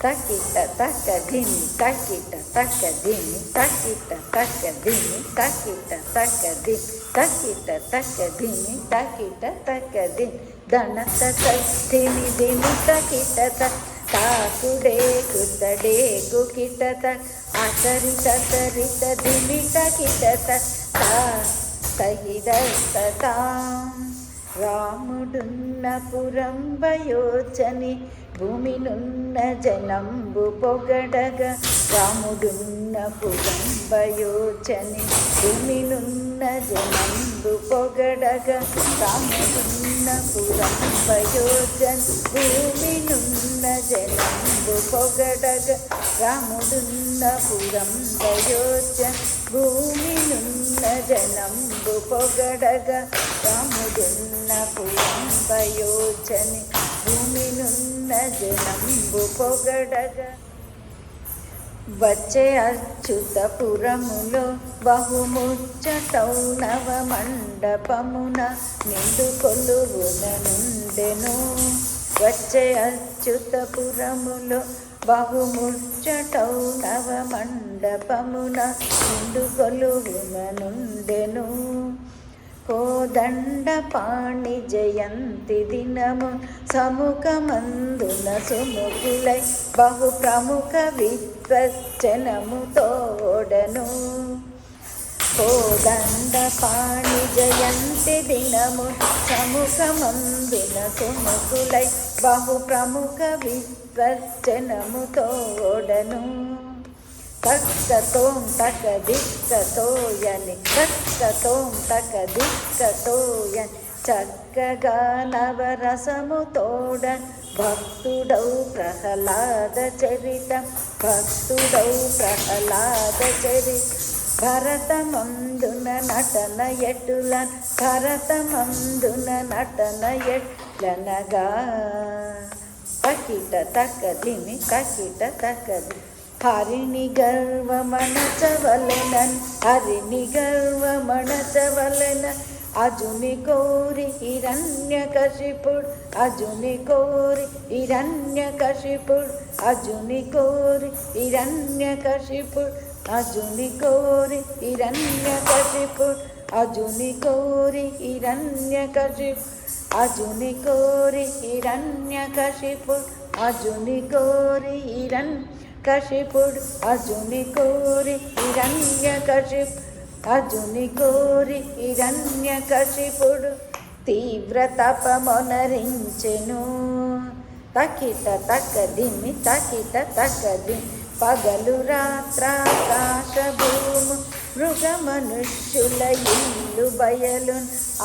తకిట తక్క ధిమి తకిట తక్క ధిమి తకిట తక్క ధిమి తకిట తక్క ధి తకిట తక్క ధిమి తకిట తక్క ధి దణత ధిమి ధిమి తకిట తాకుడే కుతడే కుకిట అసరిత సరిత ధిమి తకిట తహిదస్త రాముడున్న పురంబయోచని భూమినున్న జనంబు పొగడగ రాముడున్న పురంబయోచని భూమినున్న జనంబు పొగడగ రాముడున్న పురంబయోచని భూమినున్న జనంబు పొగడగ రాముడున్న పురంబయోచని భూమినున్న జనంబు పొగడగ రాముడున్న పురంబయోచని భూమినున్న జనంబు పొగడగ వచ్చే అచ్యుతపురములో బహుముచ్చటౌ నవ మండపమున నిండు కొలువున నుండెను వచ్చే అచ్యుతపురములో బహుముచ్చటౌ నవ మండపమున నిండు కొలువున నుండెను కోదండ పాణి జయంతి దినము సముఖమందున సుముఖులై బహు ప్రముఖ విద్వచ్చనము తోడను కోదండ పాణి జయంతి దినము సముఖమందున సుముఖులై బహు ప్రముఖ విద్వచ్చనము తోడను తక్కతోం తక దిక్కతోయని తక్కతోం తక దిక్కతోయని చక్కగా నవరసము తోడ భక్తుడౌ ప్రహ్లాద చరిత భక్తుడౌ ప్రహ్లాద చరిత భరతమందున నటన ఎటులన్ భరతమందున నటన ఎట్లనగా తకిట తక్కదిమి తకిట తక్కది హరిని గర్వమణచవలెనన్ హరిని గర్వమణచవలెనన్ అజుని కోరి హిరణ్యకశిపుడు అజుని కోరి హిరణ్యకశిపుడు అజుని కోరి హిరణ్యకశిపుడు అజుని కోరి హిరణ్యకశిపుడు అజుని కోరి హిరణ్యకశిపుడు అజుని కోరి హిరణ్యకశిపుడు అజుని కోరి హిరణ్యకశిపుడు అజుని కోరి హిరణ్యకశిపుడు అజుని కోరి హిరణ్యకశిపుడు తీవ్ర తపమొనరించెను తకిట తక్కదిమి తకిట తక్కదిమి పగలు రాత్రాకాశ భూము మృగ మనుష్యుల ఇల్లు బయలు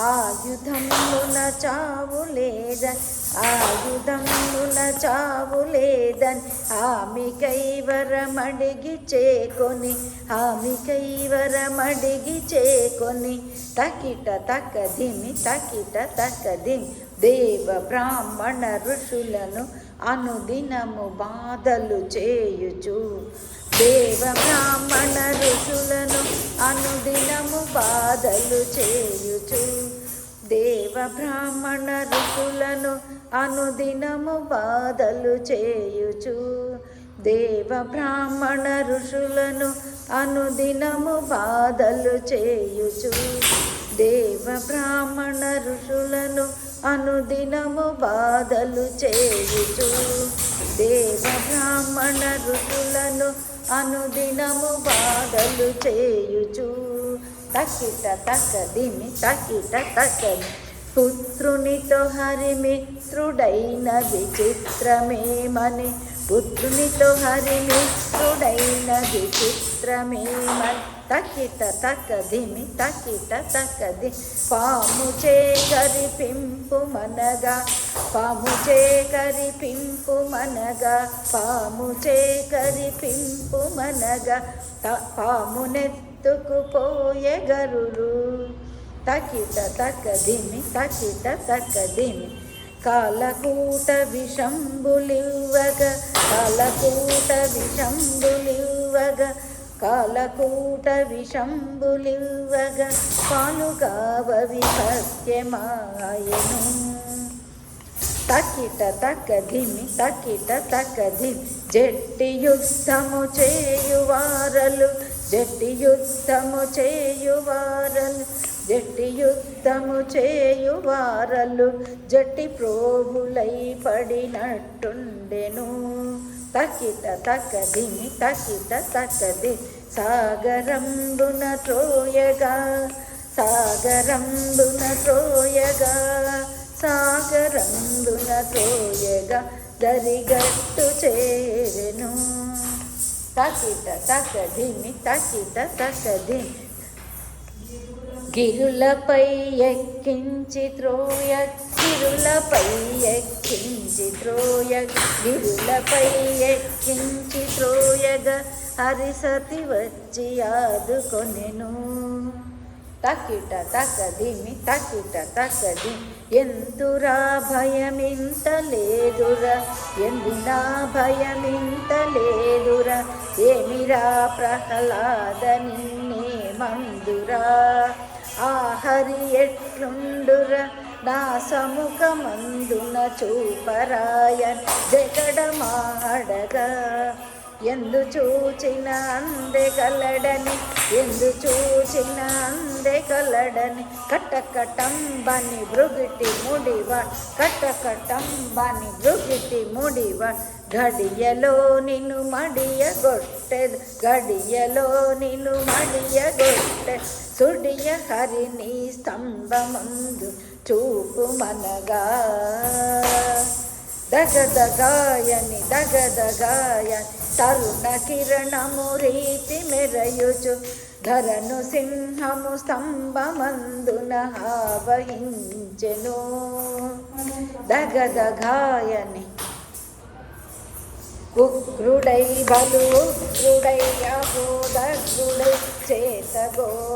ఆయుధమున చావు లేదని ఆయుధమున చావు లేదని ఆమె కైవరమడిగి చేకొని ఆమె కైవరమడిగి చేకొని తకిట తక్కదిమి తకిట తక్కదిమి దేవ బ్రాహ్మణ ఋషులను అనుదినము బాధలు చేయుచు దేవ బ్రాహ్మణ ఋషులను అనుదినము బాధలు చేయుచు దేవ బ్రాహ్మణ ఋషులను అనుదినము బాధలు చేయుచు దేవ బ్రాహ్మణ ఋషులను అనుదినము బాధలు చేయుచు దేవ బ్రాహ్మణ ఋషులను అనుదినము బాధలు చేయుచు దేవ బ్రాహ్మణ ఋషులను అనుదినము బాధలు చేయుచు తకిట తక్కదిమి తకిట తక్కది పుత్రునితో హరిమిత్రుడైన విచిత్రమేమని పుత్రునితో హరిమిత్రుడైన విచిత్రమేమని తకిట తక్కదిమి తకిట తక్కది పాము చేకరిపింపు మనగా పాము చేకరిపింపు మనగా పాము చేకరిపింపు మనగా పామునెత్తుకుపోయే గరుడు తకిట తక్కదిమి తకిట తక్కదిమి కాలకూట విషంబులివ్వగ కాలకూట విషంబులివ్వగ కాలకూట విషంబులివ్వగ పాలుగావ విసత్యమాయను తకిట తకధిమి తకిట తకధిమి జట్టి యుద్ధము చేయువారలు జట్టి యుద్ధము చేయువారలు జట్టి యుద్ధము చేయువారలు జట్టి ప్రోగులై పడినట్టుండెను తకిట తకధిమి తకిట తకది సాగరంబున త్రోయగా సాగరంబున త్రోయగా సాగరంబున త్రోయగా దరిగట్టు చేరెను తకిట తకధిమి తకిట తకధిమి గిరులపై ఎక్కించి త్రోయ గిరులపై ఎక్కించి త్రోయ గిరులపై ఎక్కించి త్రోయగా హరిసతి వచ్చి ఆదుకొనెను తకిట తకధిమి తకిట తకధిమి ఎందురా భయమింత లేదురా ఎందునా భయమింత లేదురా ఏమిరా ప్రహ్లాద నిన్నే మందురా ఆ హరి ఎట్లుండురా నా సముఖమందున చూపరాయన్ జగడమాడగా ఎందు చూచిన అందెగలడని ఎందు చూచిన అందెగలడని కటకటంబని భృగిటి ముడివా కటకటంబని భృగిటి ముడివా గడియలో నిన్ను మడియగొట్టెదు గడియలో నిన్ను మడియగొట్టె సుడియ హరిని స్తంభమందు చూపు మనగా దగదగాయని దగదగాయని తరుణ కిరణము రీతి మెరయుచు ధరను సింహము స్తంభమందున ఆవహించెను దగదగాయని ఉగ్రుడై బలు ఉగ్రుడై అహోదగ్రుడై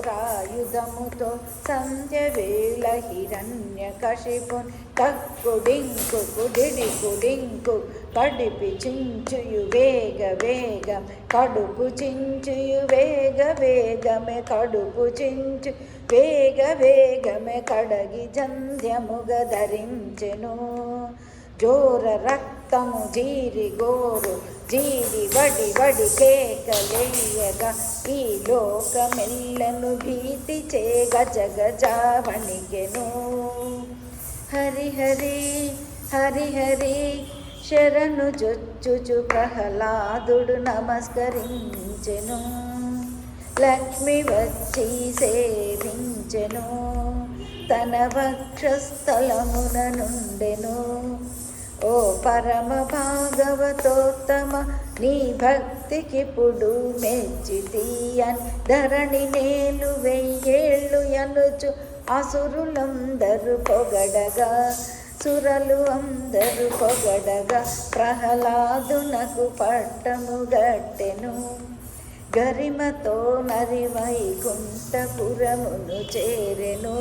చేతగోరాయుధముతో సంధ్య వేళ హిరణ్య కశిపున్ కక్కుడింకు కుడిడి కుడింకు కడిపి చించుయు వేగ వేగం కడుపు చించుయు వేగ వేగమే కడుపు చించు వేగ వేగమే కడగి జంధ్యముగ ధరించెను జోర రక్తము జీరి గోరు జీరి వడి వడి కేకలేయగా ఈ లోకమెల్లను భీతి చే గజ గజ వణిగెను హరి హరి హరి హరి శరణు జొచ్చుచు ప్రహ్లాదుడు నమస్కరించెను లక్ష్మి వచ్చి సేవించెను తన వక్షస్థలమున నుండెను ఓ పరమ భాగవతోత్తమ నీ భక్తికిప్పుడు మెచ్చితీయన్ ధరణి నేలు వెయ్యేళ్ళు ఎనుచు అసురులందరూ పొగడగా సురలు అందరూ పొగడగా ప్రహ్లాదునకు పట్టము గట్టెను గరిమతో నరి వైకుంఠపురమును చేరెను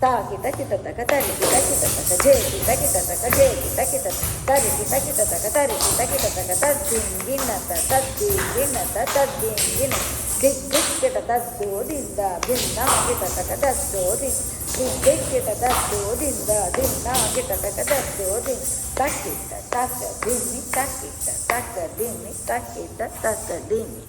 తాకిట కిటతక తరికి తకిటతక జేకి తకిటతక జేకి తకిట తరికి తకిటతక తరికి తకిటతక తద్దింగినత తద్దింగినత తద్దింగిన దిగ్గిట తద్దోదింద భిన్న కిటతక తద్దోది దిగ్గిట తద్దోదింద భిన్న కిటతక తద్దోది తకిట తక దిన్ని తకిట తక దిన్ని తకిట తక దిన్ని